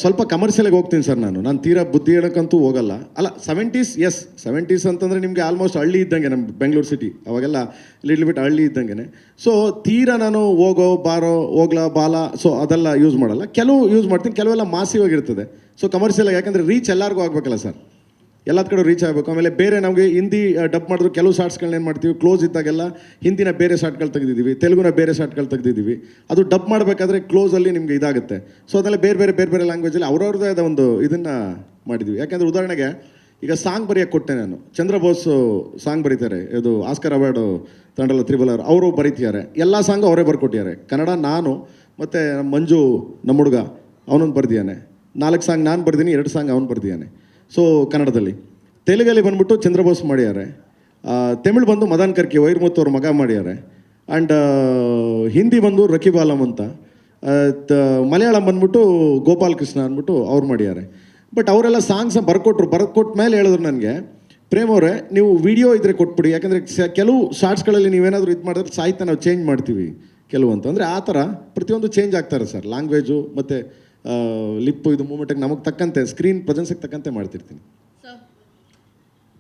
ಸ್ವಲ್ಪ ಕಮರ್ಷಿಯಲ್ಗೆ ಹೋಗ್ತೀನಿ ಸರ್ ನಾನು ತೀರಾ ಬುದ್ಧಿ ಹೇಳೋಕ್ಕಂತೂ ಹೋಗಲ್ಲ. ಅಲ್ಲ 70s, ಎಸ್ 70s ಅಂತಂದರೆ ನಿಮಗೆ ಆಲ್ಮೋಸ್ಟ್ ಹಳ್ಳಿ ಇದ್ದಂಗೆ ನಮ್ಮ ಬೆಂಗಳೂರು ಸಿಟಿ ಅವಾಗೆಲ್ಲ ಲಿಟ್ಲ್ ಬಿಟ್ ಹಳ್ಳಿ ಇದ್ದಂಗೆ. ಸೊ ತೀರಾ ನಾನು ಹೋಗೋ ಬಾರೋ ಹೋಗ್ಲಾ ಬಾಲ ಸೊ ಅದೆಲ್ಲ ಯೂಸ್ ಮಾಡಲ್ಲ. ಕೆಲವು ಯೂಸ್ ಮಾಡ್ತೀನಿ, ಕೆಲವೆಲ್ಲ ಮಾಸಿವಾಗಿರ್ತದೆ. ಸೊ ಕಮರ್ಷಿಯಲಾಗಿ ಯಾಕಂದರೆ ರೀಚ್ ಎಲ್ಲರಿಗೂ ಆಗಬೇಕಲ್ಲ ಸರ್, ಎಲ್ಲ ಕಡೆ ರೀಚ್ ಆಗಬೇಕು. ಆಮೇಲೆ ಬೇರೆ ನಮಗೆ ಹಿಂದಿ ಡಬ್ ಮಾಡಿದ್ರು ಕೆಲವು ಶಾರ್ಟ್ಸ್ಗಳನ್ನ ಏನು ಮಾಡ್ತೀವಿ, ಕ್ಲೋಸ್ ಇದ್ದಾಗೆಲ್ಲ ಹಿಂದಿನ ಬೇರೆ ಶಾರ್ಟ್ಗಳು ತೆಗೆದಿದ್ದೀವಿ, ತೆಲುಗುನ ಬೇರೆ ಶಾರ್ಟ್ಗಳು ತೆಗೆದಿದ್ದೀವಿ. ಅದು ಡಬ್ ಮಾಡಬೇಕಾದ್ರೆ ಕ್ಲೋಸಲ್ಲಿ ನಿಮಗೆ ಇದಾಗುತ್ತೆ. ಸೊ ಅದೆಲ್ಲ ಬೇರೆ ಬೇರೆ ಲ್ಯಾಂಗ್ವೇಜಲ್ಲಿ ಅವ್ರವ್ರದ್ದೇ ಆದ ಒಂದು ಇದನ್ನು ಮಾಡಿದ್ವಿ. ಯಾಕೆಂದರೆ ಉದಾಹರಣೆಗೆ ಈಗ ಸಾಂಗ್ ಬರೆಯೋಕ್ಕೆ ಕೊಟ್ಟೆ ನಾನು, ಚಂದ್ರಬೋಸ್ ಸಾಂಗ್ ಬರೀತಾರೆ, ಇದು ಆಸ್ಕರ್ ಅವಾರ್ಡು ತಂಡಲ್ಲ ತ್ರಿಬಲ್ ಆರ್ ಅವರು ಬರೀತಿದ್ದಾರೆ. ಎಲ್ಲ ಸಾಂಗು ಅವರೇ ಬರ್ಕೊಟ್ಟಿದ್ದಾರೆ. ಕನ್ನಡ ನಾನು ಮತ್ತು ನಮ್ಮ ಮಂಜು ನಮ್ಮ ಹುಡುಗ ಅವನೊಂದು ಬರ್ದಿದ್ದಾನೆ. 4 ಸಾಂಗ್ ನಾನು ಬರ್ದೀನಿ, 2 ಸಾಂಗ್ ಅವನು ಬರ್ದಿದ್ದಾನೆ. ಸೊ ಕನ್ನಡದಲ್ಲಿ. ತೆಲುಗಲ್ಲಿ ಬಂದ್ಬಿಟ್ಟು ಚಂದ್ರಬೋಸ್ ಮಾಡಿದ್ದಾರೆ. ತಮಿಳ್ ಬಂದು ಮದನ್ ಕರ್ಕಿ ವೈರ್ಮುತ್ತು ಅವ್ರ ಮಗ ಮಾಡಿದ್ದಾರೆ. ಆ್ಯಂಡ್ ಹಿಂದಿ ಬಂದು ರಕೀಬ್ ಆಲಮ್ ಅಂತ. ಮಲಯಾಳಂ ಬಂದ್ಬಿಟ್ಟು ಗೋಪಾಲ್ ಕೃಷ್ಣ ಅಂದ್ಬಿಟ್ಟು ಅವ್ರು ಮಾಡಿದ್ದಾರೆ. ಬಟ್ ಅವರೆಲ್ಲ ಸಾಂಗ್ಸ್ ಬರ್ಕೊಟ್ಟ ಮೇಲೆ ಹೇಳಿದ್ರು ನನಗೆ, ಪ್ರೇಮ್ ಅವರೇ ನೀವು ವಿಡಿಯೋ ಇದ್ರೆ ಕೊಟ್ಬಿಡಿ, ಯಾಕಂದರೆ ಕೆಲವು ಶಾರ್ಟ್ಸ್ಗಳಲ್ಲಿ ನೀವೇನಾದರೂ ಇದು ಮಾಡಿದ್ರೆ ಸಾಹಿತ್ಯ ನಾವು ಚೇಂಜ್ ಮಾಡ್ತೀವಿ ಕೆಲವು ಅಂತ. ಅಂದರೆ ಆ ಥರ ಪ್ರತಿಯೊಂದು ಚೇಂಜ್ ಆಗ್ತಾರೆ ಸರ್, ಲ್ಯಾಂಗ್ವೇಜು ಮತ್ತು ಲಿಪ್ಪು ಇದು ಮೂಮೆಂಟಿಗೆ ನಮಗೆ ತಕ್ಕಂತೆ, ಸ್ಕ್ರೀನ್ ಪ್ರೆಸೆನ್ಸಿಗೆ ತಕ್ಕಂತೆ ಮಾಡ್ತಿರ್ತೀನಿ.